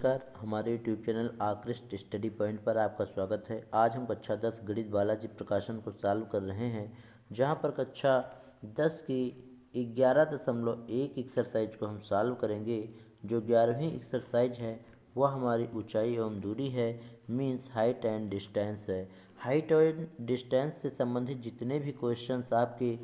नमस्कार। हमारे YouTube channel आकृष्ट स्टडी पॉइंट पर आपका स्वागत है। आज हम कक्षा 10 गणित बालाजी प्रकाशन को सॉल्व कर रहे हैं, जहां पर कक्षा 10 की 11.1 एक्सरसाइज को हम सॉल्व करेंगे। जो 11वीं एक्सरसाइज है वह हमारी ऊंचाई एवं दूरी है, मीन्स हाइट एंड डिस्टेंस है। हाइट एंड डिस्टेंस से संबंधित जितने भी क्वेश्चंस आपके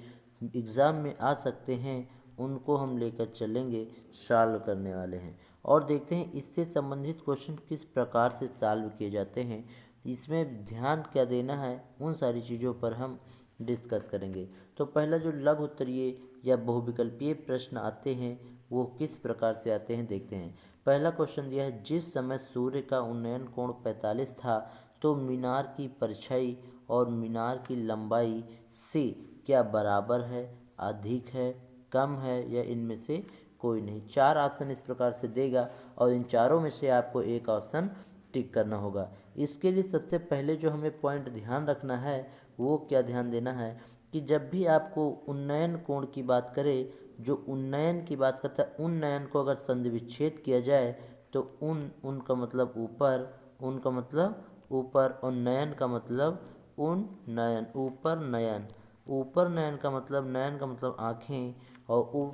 एग्ज़ाम में आ सकते हैं उनको हम लेकर चलेंगे, सॉल्व करने वाले हैं और देखते हैं इससे संबंधित क्वेश्चन किस प्रकार से सॉल्व किए जाते हैं। इसमें ध्यान क्या देना है, उन सारी चीज़ों पर हम डिस्कस करेंगे। तो पहला जो लघु उत्तरीय या बहुविकल्पीय प्रश्न आते हैं वो किस प्रकार से आते हैं देखते हैं। पहला क्वेश्चन दिया है, जिस समय सूर्य का उन्नयन कोण 45 था तो मीनार की परछाई और मीनार की लंबाई से क्या बराबर है, अधिक है, कम है या इनमें से कोई नहीं। 4 ऑप्शन इस प्रकार से देगा और इन चारों में से आपको एक ऑप्शन टिक करना होगा। इसके लिए सबसे पहले जो हमें पॉइंट ध्यान रखना है वो क्या ध्यान देना है कि जब भी आपको उन्नयन कोण की बात करें, जो उन्नयन की बात करता है उन्नयन को अगर संधि विच्छेद किया जाए तो उन का मतलब ऊपर, उन का मतलब ऊपर और नयन का मतलब उन्नयन, ऊपर नयन। ऊपर नयन का मतलब, नयन का मतलब आँखें और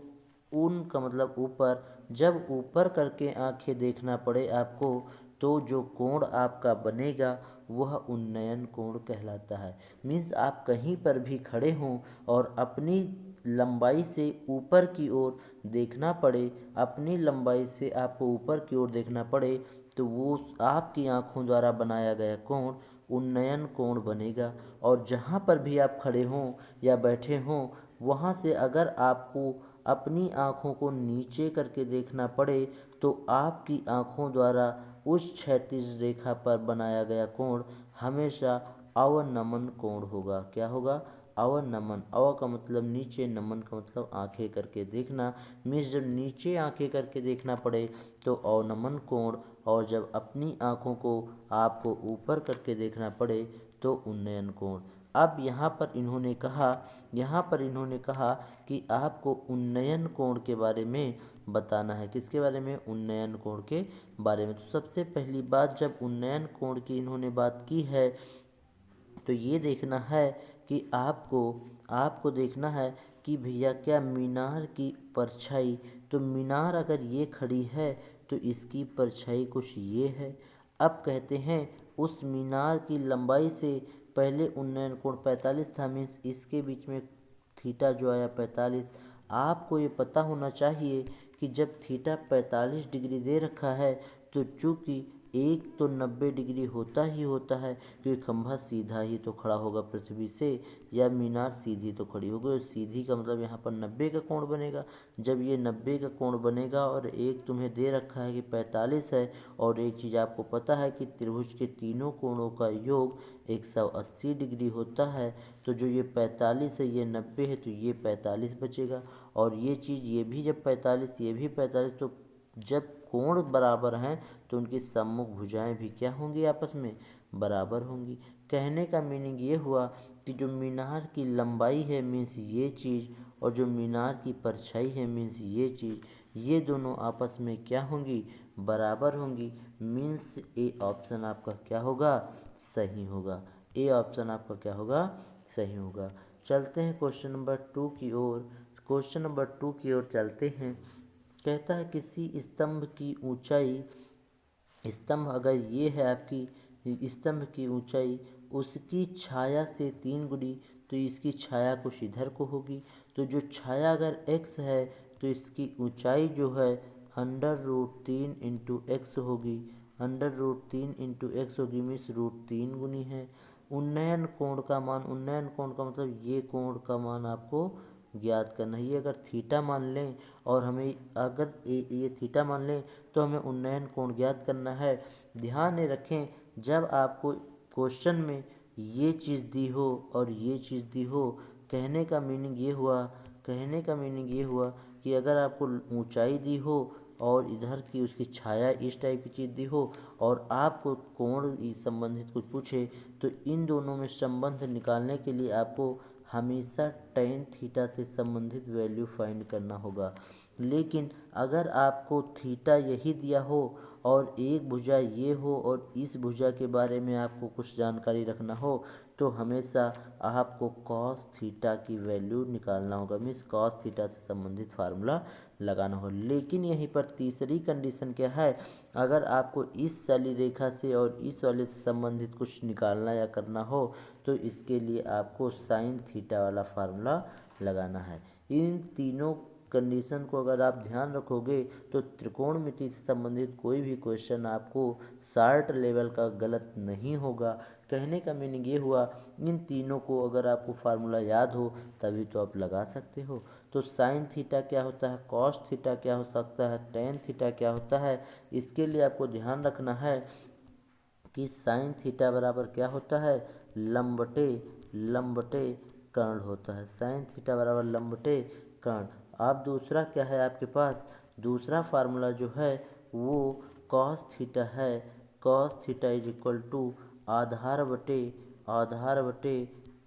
उन का मतलब ऊपर। जब ऊपर करके आंखें देखना पड़े आपको तो जो कोण आपका बनेगा वह उन्नयन कोण कहलाता है। मीन्स आप कहीं पर भी खड़े हों और अपनी लंबाई से ऊपर की ओर देखना पड़े, अपनी लंबाई से आपको ऊपर की ओर देखना पड़े तो वो आपकी आँखों द्वारा बनाया गया कोण उन्नयन कोण बनेगा। और जहाँ पर भी आप खड़े हों या बैठे हों वहाँ से अगर आपको अपनी आँखों को नीचे करके देखना पड़े तो आपकी आँखों द्वारा उस क्षैतिज रेखा पर बनाया गया कोण हमेशा अवनमन कोण होगा। क्या होगा? अवनमन। अव का मतलब नीचे, नमन का मतलब आंखें करके देखना। मीन्स जब नीचे आंखें करके देखना पड़े तो अवनमन कोण, और जब अपनी आँखों को आपको ऊपर करके देखना पड़े तो उन्नयन कोण। अब यहाँ पर इन्होंने कहा कि आपको उन्नयन कोण के बारे में बताना है। किसके बारे में? उन्नयन कोण के बारे में। तो सबसे पहली बात, जब उन्नयन कोण की इन्होंने बात की है तो ये देखना है कि आपको देखना है कि भैया क्या मीनार की परछाई, तो मीनार अगर ये खड़ी है तो इसकी परछाई कुछ ये है। अब कहते हैं उस मीनार की लंबाई से पहले उन्नयन कोण 45 था, मीन्स इसके बीच में थीटा जो आया 45। आपको ये पता होना चाहिए कि जब थीटा 45 डिग्री दे रखा है तो चूँकि एक तो 90 डिग्री होता ही होता है, क्योंकि खंभा सीधा ही तो खड़ा होगा पृथ्वी से, या मीनार सीधी तो खड़ी होगी। और सीधी का मतलब यहाँ पर 90 का कोण बनेगा। जब ये 90 का कोण बनेगा और एक तुम्हें दे रखा है कि 45 है, और एक चीज़ आपको पता है कि त्रिभुज के तीनों कोणों का योग 180 डिग्री होता है, तो जो ये 45 है ये 90 है तो ये 45 बचेगा। और ये चीज़, ये भी जब 45 ये भी 45, तो जब कोण बराबर हैं तो उनकी सम्मुख भुजाएं भी क्या होंगी? आपस में बराबर होंगी। कहने का मीनिंग ये हुआ कि जो मीनार की लंबाई है मीन्स ये चीज़, और जो मीनार की परछाई है मीन्स ये चीज़, ये दोनों आपस में क्या होंगी? बराबर होंगी। मीन्स ए ऑप्शन आपका क्या होगा? सही होगा। ए ऑप्शन आपका क्या होगा? सही होगा। चलते हैं क्वेश्चन नंबर 2 की ओर। क्वेश्चन नंबर 2 की ओर चलते हैं। कहता है किसी स्तंभ की ऊंचाई, स्तंभ अगर ये है आपकी, स्तंभ की ऊंचाई उसकी छाया से 3 गुनी, तो इसकी छाया कुछ इधर को होगी। तो जो छाया अगर x है तो इसकी ऊंचाई जो है √3 इंटू एक्स होगी। √3 इंटू एक्स होगी, मीन्स √3 गुनी है। उन्नयन कोण का मान, उन्नयन कोण का मतलब ये कोण का मान आपको ज्ञात करना है। ये अगर थीटा मान लें और हमें अगर ये थीटा मान लें तो हमें उन्नयन कोण ज्ञात करना है। ध्यान रखें, जब आपको क्वेश्चन में ये चीज़ दी हो और ये चीज़ दी हो, कहने का मीनिंग ये हुआ कि अगर आपको ऊंचाई दी हो और इधर की उसकी छाया इस टाइप की चीज़ दी हो और आपको कोण संबंधित कुछ पूछे, तो इन दोनों में संबंध निकालने के लिए आपको हमेशा tan थीटा से संबंधित वैल्यू फाइंड करना होगा। लेकिन अगर आपको थीटा यही दिया हो और एक भुजा ये हो और इस भुजा के बारे में आपको कुछ जानकारी रखना हो तो हमेशा आपको कॉस थीटा की वैल्यू निकालना होगा, मीन्स कॉस थीटा से संबंधित फार्मूला लगाना हो। लेकिन यहीं पर तीसरी कंडीशन क्या है, अगर आपको इस वाली रेखा से और इस वाले से संबंधित कुछ निकालना या करना हो तो इसके लिए आपको साइन थीटा वाला फार्मूला लगाना है। इन तीनों कंडीशन को अगर आप ध्यान रखोगे तो त्रिकोणमिति से संबंधित कोई भी क्वेश्चन आपको शार्ट लेवल का गलत नहीं होगा। कहने का मीनिंग ये हुआ, इन तीनों को अगर आपको फार्मूला याद हो तभी तो आप लगा सकते हो। तो साइन थीटा क्या होता है, कॉस थीटा क्या हो सकता है, टेन थीटा क्या होता है, इसके लिए आपको ध्यान रखना है कि साइन थीटा बराबर क्या होता है, लंबटे लंबटे कर्ण होता है। साइन थीटा बराबर लंबटे कर्ण। अब दूसरा क्या है आपके पास, दूसरा फार्मूला जो है वो कॉस थीटा है। Cos theta is equal to आधार बटे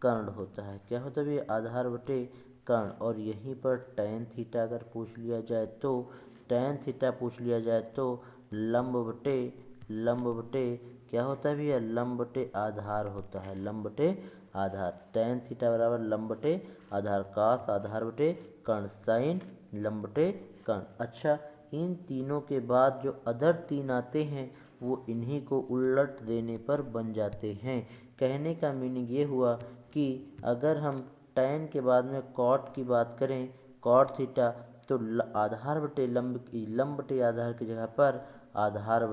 कर्ण होता है। क्या होता है भैया, आधार बटे कर्ण। और यहीं पर टेन थीटा अगर पूछ लिया जाए तो, टेन थीटा पूछ लिया जाए तो लंब बटे क्या होता है भैया, लंब बटे आधार होता है, लंब बटे आधार। टेन थीटा बराबर लंब बटे आधार, कास आधार बटे कर्ण, साइन लंब बटे कर्ण। अच्छा, इन तीनों के बाद जो अदर तीन आते हैं वो इन्हीं को उलट देने पर बन जाते हैं। कहने का मीनिंग ये हुआ कि अगर हम टैन के बाद में कॉट की बात करें, कॉट थीटा, तो आधार बटे लंब बटे आधार की जगह पर आधार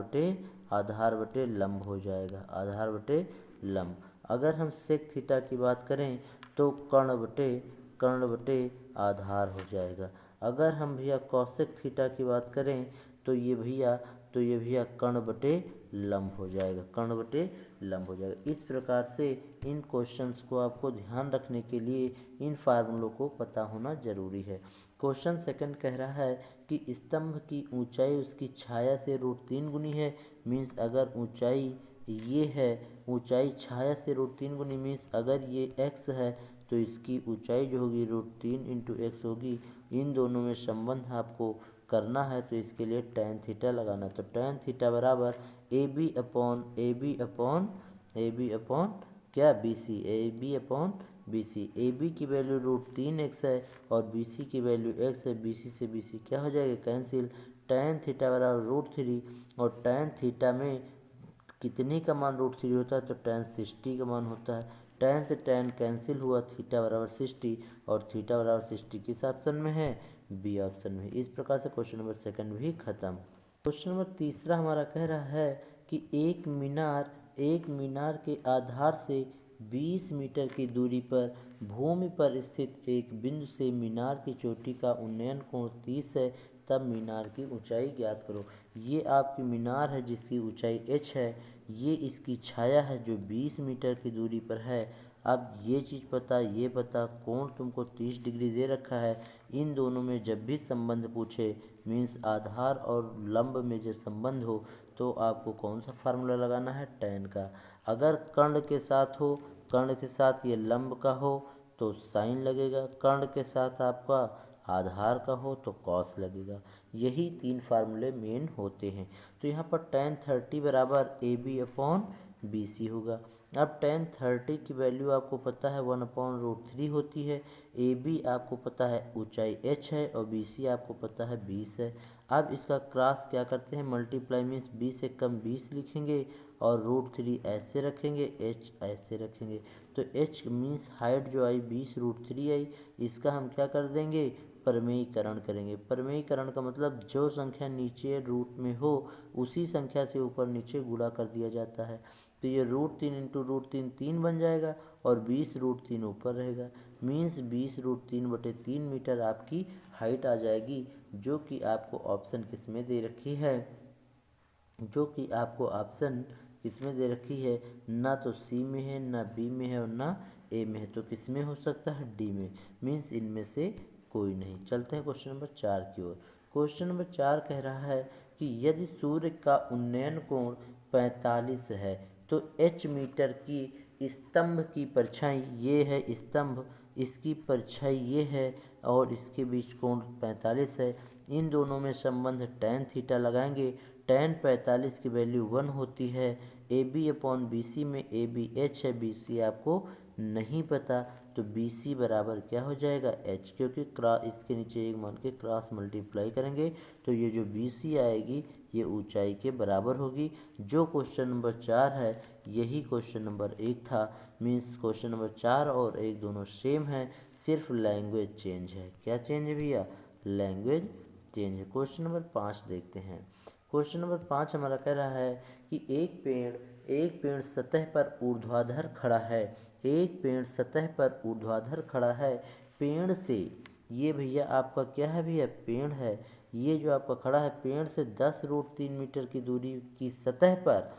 बटे लंब हो जाएगा, आधार बटे लंब। अगर हम सेक थीटा की बात करें तो कर्ण बटे आधार हो जाएगा। अगर हम भैया कौशिक थीटा की बात करें तो ये भैया कर्ण बटे लंब हो जाएगा, कर्ण बटे लंब हो जाएगा। इस प्रकार से इन क्वेश्चंस को आपको ध्यान रखने के लिए इन फार्मूलों को पता होना जरूरी है। क्वेश्चन सेकंड कह रहा है कि स्तंभ की ऊंचाई उसकी छाया से √3 गुनी है। मीन्स अगर ऊंचाई ये है, ऊंचाई छाया से √3 गुनी, मीन्स अगर ये x है तो इसकी ऊंचाई जो होगी √3 इंटू एक्स होगी। इन दोनों में संबंध आपको करना है तो इसके लिए tan थीटा लगाना है। तो tan थीटा बराबर ए बी अपॉन क्या बी सी। ए बी की वैल्यू √3x है और बी सी की वैल्यू x है। बी सी से बी सी क्या हो जाएगा, कैंसिल। tan थीटा बराबर √3 और tan थीटा में कितने का मान √3 होता है तो tan 60 का मान होता है। tan से tan कैंसिल हुआ, थीटा बराबर 60 और थीटा बराबर 60 किस ऑप्शन में है, बी ऑप्शन में। इस प्रकार से क्वेश्चन नंबर सेकंड भी खत्म। क्वेश्चन नंबर तीसरा हमारा कह रहा है कि एक मीनार के आधार से 20 मीटर की दूरी पर भूमि पर स्थित एक बिंदु से मीनार की चोटी का उन्नयन कोण 30 है, तब मीनार की ऊंचाई ज्ञात करो। ये आपकी मीनार है जिसकी ऊंचाई h है, ये इसकी छाया है जो 20 मीटर की दूरी पर है। अब ये चीज़ पता, कोण तुमको 30 डिग्री दे रखा है। इन दोनों में जब भी संबंध पूछे, मीन्स आधार और लंब में जब संबंध हो तो आपको कौन सा फार्मूला लगाना है, tan का। अगर कर्ण के साथ हो, कर्ण के साथ ये लंब का हो तो साइन लगेगा, कर्ण के साथ आपका आधार का हो तो कॉस लगेगा। यही तीन फार्मूले मेन होते हैं। तो यहाँ पर tan 30 बराबर A B upon B C होगा। अब tan 30 की वैल्यू आपको पता है 1/√3 होती है। ए बी आपको पता है ऊंचाई h है और बी सी आपको पता है 20 है। अब इसका क्रॉस क्या करते हैं, मल्टीप्लाई, मीन्स 20 से कम 20 लिखेंगे और √3 ऐसे रखेंगे, h ऐसे रखेंगे। तो h मीन्स हाइट जो आई 20√3 आई, इसका हम क्या कर देंगे, परमेयीकरण करेंगे। परमेयीकरण का मतलब जो संख्या नीचे रूट में हो उसी संख्या से ऊपर नीचे गुणा कर दिया जाता है। तो ये √3 इंटू √3 3 बन जाएगा और 20√3 ऊपर रहेगा। मीन्स 20√3/3 मीटर आपकी हाइट आ जाएगी, जो कि आपको ऑप्शन किस में दे रखी है, ना तो सी में है, ना बी में है और ना ए में है। तो किस में हो सकता है, डी में। मीन्स इनमें से कोई नहीं। चलते हैं क्वेश्चन नंबर 4 की ओर। क्वेश्चन नंबर 4 कह रहा है कि यदि सूर्य का उन्नयन कोण 45 है तो h मीटर की स्तंभ की परछाई, ये है स्तंभ, इसकी परछाई ये है और इसके बीच कोण 45 है। इन दोनों में संबंध tan थीटा लगाएंगे। tan 45 की वैल्यू 1 होती है। A B upon B C में ए बी एच है, बी सी आपको नहीं पता, तो बी सी बराबर क्या हो जाएगा एच, क्योंकि क्रॉस इसके नीचे एक मान के क्रॉस मल्टीप्लाई करेंगे तो ये जो बी सी आएगी ये ऊंचाई के बराबर होगी। जो क्वेश्चन नंबर 4 है यही क्वेश्चन नंबर 1 था। मीन्स क्वेश्चन नंबर 4 और 1 दोनों सेम है, सिर्फ लैंग्वेज चेंज है। क्या चेंज है भैया? लैंग्वेज चेंज है। क्वेश्चन नंबर 5 देखते हैं। क्वेश्चन नंबर 5 हमारा कह रहा है कि एक पेड़ सतह पर ऊर्ध्वाधर खड़ा है। एक पेड़ सतह पर ऊर्ध्वाधर खड़ा है। पेड़ से, ये भैया आपका क्या है भैया? पेड़ है। ये जो आपका खड़ा है पेड़ से 10√3 मीटर की दूरी की सतह पर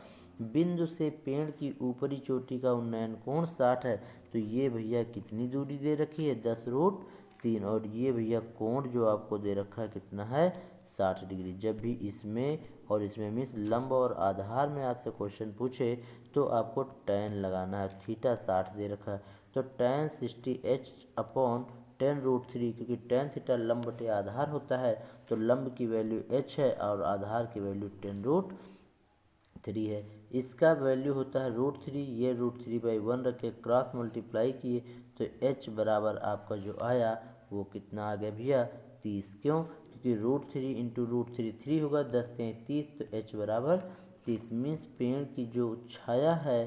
बिंदु से पेड़ की ऊपरी चोटी का उन्नयन कोण 60 है। तो ये भैया कितनी दूरी दे रखी है? 10√3। और ये भैया कोण जो आपको दे रखा है कितना है? 60 डिग्री। जब भी इसमें और इसमें मीन्स लंब और आधार में आपसे क्वेश्चन पूछे तो आपको tan लगाना है। थीटा 60 दे रखा है तो tan 60 h अपॉन tan√3, क्योंकि tan थीटा लंब बटे आधार होता है तो लंब की वैल्यू h है और आधार की वैल्यू tan√3 है। इसका वैल्यू होता है √3, ये √3/1 रखे क्रॉस मल्टीप्लाई किए तो h बराबर आपका जो आया वो कितना आ गया भैया? 30। क्यों? क्योंकि √3 इंटू √3 3 होगा, 10 × 30 तो h बराबर 30। मीन्स पेड़ की जो छाया है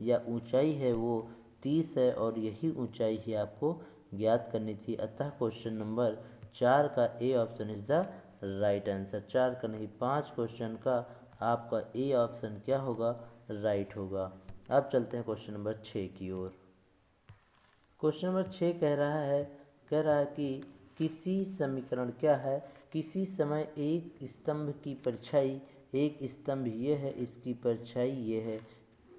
या ऊंचाई है वो 30 है और यही ऊंचाई ही आपको ज्ञात करनी थी। अतः क्वेश्चन नंबर 4 का ए option is the right answer. 4 का नहीं 5 क्वेश्चन का आपका ए ऑप्शन क्या होगा? राइट होगा। अब चलते हैं क्वेश्चन नंबर 6 की ओर। क्वेश्चन नंबर 6 कह रहा है कि किसी समीकरण क्या है? किसी समय एक स्तंभ की परछाई, एक स्तंभ ये है, इसकी परछाई ये है,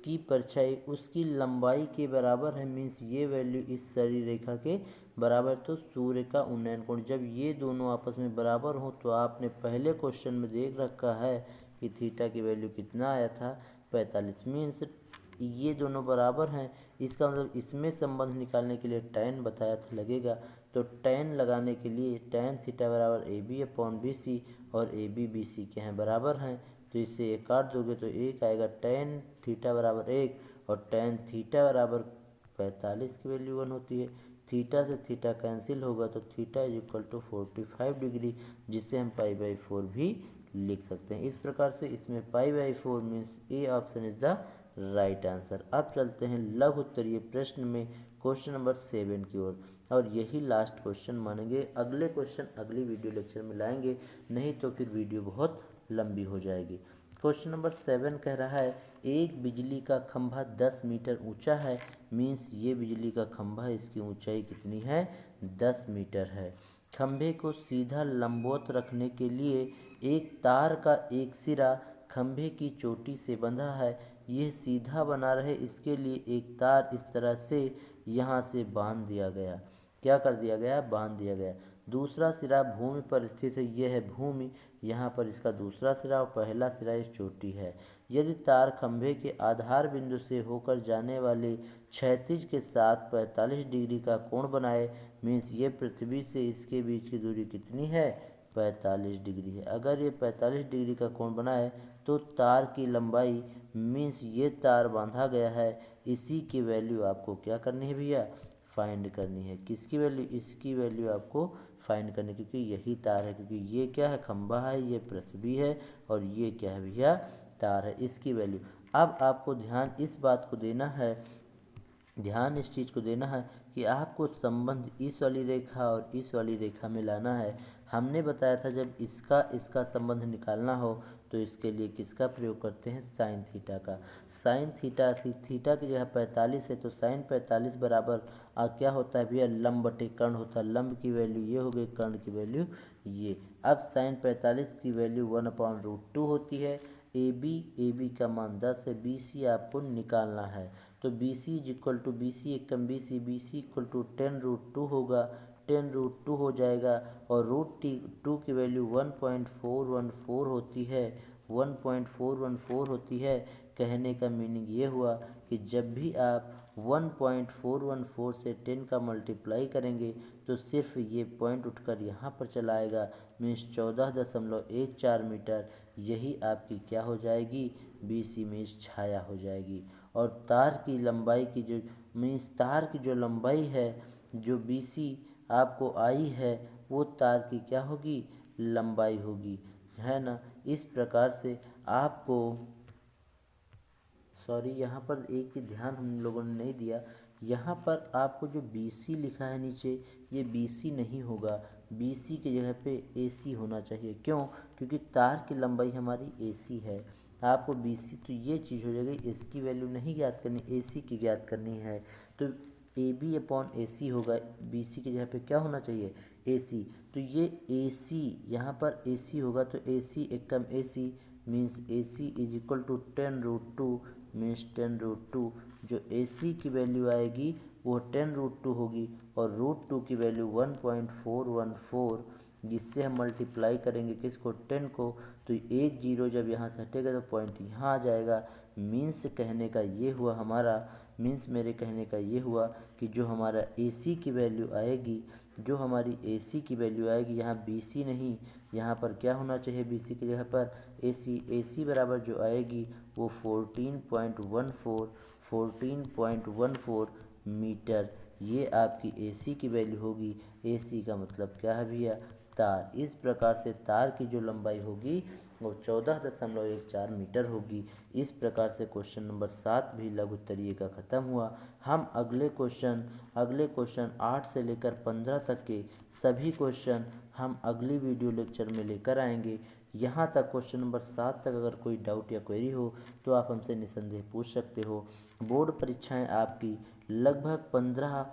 की परछाई उसकी लंबाई के बराबर है। मीन्स ये वैल्यू इस सरी रेखा के बराबर, तो सूर्य का उन्नयन कोण जब ये दोनों आपस में बराबर हो तो आपने पहले क्वेश्चन में देख रखा है कि थीटा की वैल्यू कितना आया था? 45। मीन्स ये दोनों बराबर हैं, इसका मतलब इसमें संबंध निकालने के लिए tan बताया था लगेगा। तो tan लगाने के लिए tan थीटा बराबर A B upon B C, और ए बी बी सी के हैं बराबर हैं तो इससे एक काट दोगे तो एक आएगा। tan थीटा बराबर 1 और tan थीटा बराबर 45 की वैल्यू 1 होती है। थीटा से थीटा कैंसिल होगा तो theta is equal to 45 degree, जिसे हम π/4 भी लिख सकते हैं। इस प्रकार से इसमें π/4 means A option is the right answer. अब चलते हैं लघु उत्तरीय प्रश्न में क्वेश्चन नंबर 7 की ओर, और यही लास्ट क्वेश्चन मानेंगे। अगले क्वेश्चन अगली वीडियो लेक्चर में लाएंगे, नहीं तो फिर वीडियो बहुत लंबी हो जाएगी। क्वेश्चन नंबर 7 कह रहा है एक बिजली का खंभा 10 मीटर ऊंचा है। मीन्स ये बिजली का खंभा है, इसकी ऊंचाई कितनी है? 10 मीटर है। खंभे को सीधा लंबवत रखने के लिए एक तार का एक सिरा खंभे की चोटी से बंधा है। यह सीधा बना रहे इसके लिए एक तार इस तरह से यहाँ से बांध दिया गया। क्या कर दिया गया? बांध दिया गया। दूसरा सिरा भूमि पर स्थित है, यह है भूमि, यहाँ पर इसका दूसरा सिरा और पहला सिरा एक चोटी है। यदि तार खंभे के आधार बिंदु से होकर जाने वाले क्षैतिज के साथ 45 डिग्री का कोण बनाए, मीन्स ये पृथ्वी से इसके बीच की दूरी कितनी है? 45 डिग्री है। अगर ये 45 डिग्री का कोण बनाए तो तार की लंबाई, मीन्स ये तार बांधा गया है, इसी की वैल्यू आपको क्या करनी है भैया? फाइंड करनी है। किसकी वैल्यू? इसकी वैल्यू आपको फाइंड करनी है, क्योंकि यही तार है, क्योंकि ये क्या है? खंभा है, ये पृथ्वी है और ये क्या है भैया? तार है। इसकी वैल्यू। अब आपको ध्यान इस बात को देना है, ध्यान इस चीज़ को देना है कि आपको संबंध इस वाली रेखा और इस वाली रेखा में लाना है। हमने बताया था जब इसका संबंध निकालना हो तो इसके लिए किसका प्रयोग करते हैं? साइन थीटा का। साइन थीटा थीटा की जगह 45 है तो साइन 45 बराबर क्या होता है भैया? लंब बटे कर्ण होता है। लंब की वैल्यू ये हो गई, कर्ण की वैल्यू ये। अब साइन 45 की वैल्यू 1/√2 होती है। ए बी का मान 10 है, बी सी आपको निकालना है। तो B C is equal to B C एकम बी सी इक्वल टू 10√2 होगा, 10√2 हो जाएगा और √2 की वैल्यू 1.414 होती है, 1.414 होती है। कहने का मीनिंग ये हुआ कि जब भी आप 1.414 से 10 का मल्टीप्लाई करेंगे तो सिर्फ ये पॉइंट उठकर यहाँ पर चला आएगा, मीन्स 14.14 मीटर। यही आपकी क्या हो जाएगी, BC मीन्स छाया हो जाएगी। और तार की लंबाई की जो मीन्स तार की जो लंबाई है, जो BC आपको आई है, वो तार की क्या होगी, लंबाई होगी, है ना। इस प्रकार से आपको सॉरी, यहाँ पर एक चीज़ ध्यान हम लोगों ने नहीं दिया, यहाँ पर आपको जो BC लिखा है नीचे, ये BC नहीं होगा, BC की जगह पे AC होना चाहिए। क्यों? क्योंकि तार की लंबाई हमारी AC है। आपको BC तो ये चीज़ हो जाएगी, इसकी वैल्यू नहीं ज्ञात करनी, AC की ज्ञात करनी है। तो AB/AC होगा, BC की जगह पे क्या होना चाहिए, AC। तो ये AC यहाँ पर AC होगा, तो AC एकम AC means AC is equal to 10√2 means 10√2। जो AC की वैल्यू आएगी वो 10√2 होगी, और √2 की वैल्यू 1.414, जिससे हम मल्टीप्लाई करेंगे किसको, 10 को। तो एक जीरो जब यहाँ से हटेगा तो पॉइंट यहाँ आ जाएगा। मीन्स कहने का ये हुआ हमारा, मीन्स मेरे कहने का ये हुआ कि जो हमारा AC की वैल्यू आएगी, जो हमारी AC की वैल्यू आएगी, यहाँ BC नहीं, यहाँ पर क्या होना चाहिए, BC की जगह पर AC बराबर जो आएगी वो 14.14 मीटर, ये आपकी AC की वैल्यू होगी। AC का मतलब क्या है भैया, तार। इस प्रकार से तार की जो लंबाई होगी वो 14.14 मीटर होगी। इस प्रकार से क्वेश्चन नंबर 7 भी लघु उत्तरीय का खत्म हुआ। हम अगले क्वेश्चन 8 से लेकर 15 तक के सभी क्वेश्चन हम अगली वीडियो लेक्चर में लेकर आएंगे। यहाँ तक क्वेश्चन नंबर 7 तक अगर कोई डाउट या क्वेरी हो तो आप हमसे निसंदेह पूछ सकते हो। बोर्ड परीक्षाएं आपकी लगभग 15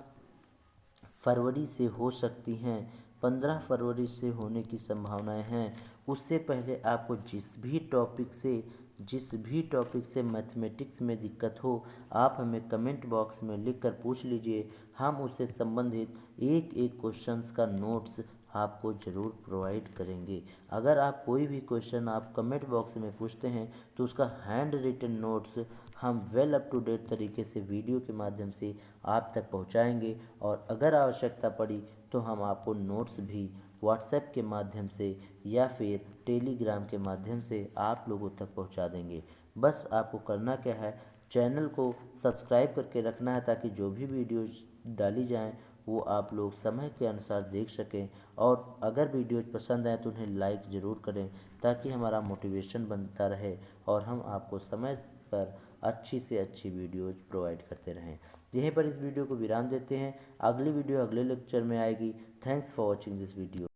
फरवरी से हो सकती हैं, 15 फरवरी से होने की संभावनाएं हैं। उससे पहले आपको जिस भी टॉपिक से मैथमेटिक्स में दिक्कत हो, आप हमें कमेंट बॉक्स में लिख कर पूछ लीजिए। हम उससे संबंधित एक एक क्वेश्चंस का नोट्स आपको ज़रूर प्रोवाइड करेंगे। अगर आप कोई भी क्वेश्चन आप कमेंट बॉक्स में पूछते हैं तो उसका हैंड रिटन नोट्स हम वेल अप टू डेट तरीके से वीडियो के माध्यम से आप तक पहुंचाएंगे, और अगर आवश्यकता पड़ी तो हम आपको नोट्स भी व्हाट्सएप के माध्यम से या फिर टेलीग्राम के माध्यम से आप लोगों तक पहुंचा देंगे। बस आपको करना क्या है, चैनल को सब्सक्राइब करके रखना है, ताकि जो भी वीडियोज डाली जाएं वो आप लोग समय के अनुसार देख सकें। और अगर वीडियोज पसंद आए तो उन्हें लाइक ज़रूर करें, ताकि हमारा मोटिवेशन बनता रहे और हम आपको समय पर अच्छी से अच्छी वीडियोज प्रोवाइड करते रहें। यहीं पर इस वीडियो को विराम देते हैं। अगली वीडियो अगले लेक्चर में आएगी। Thanks for watching this video.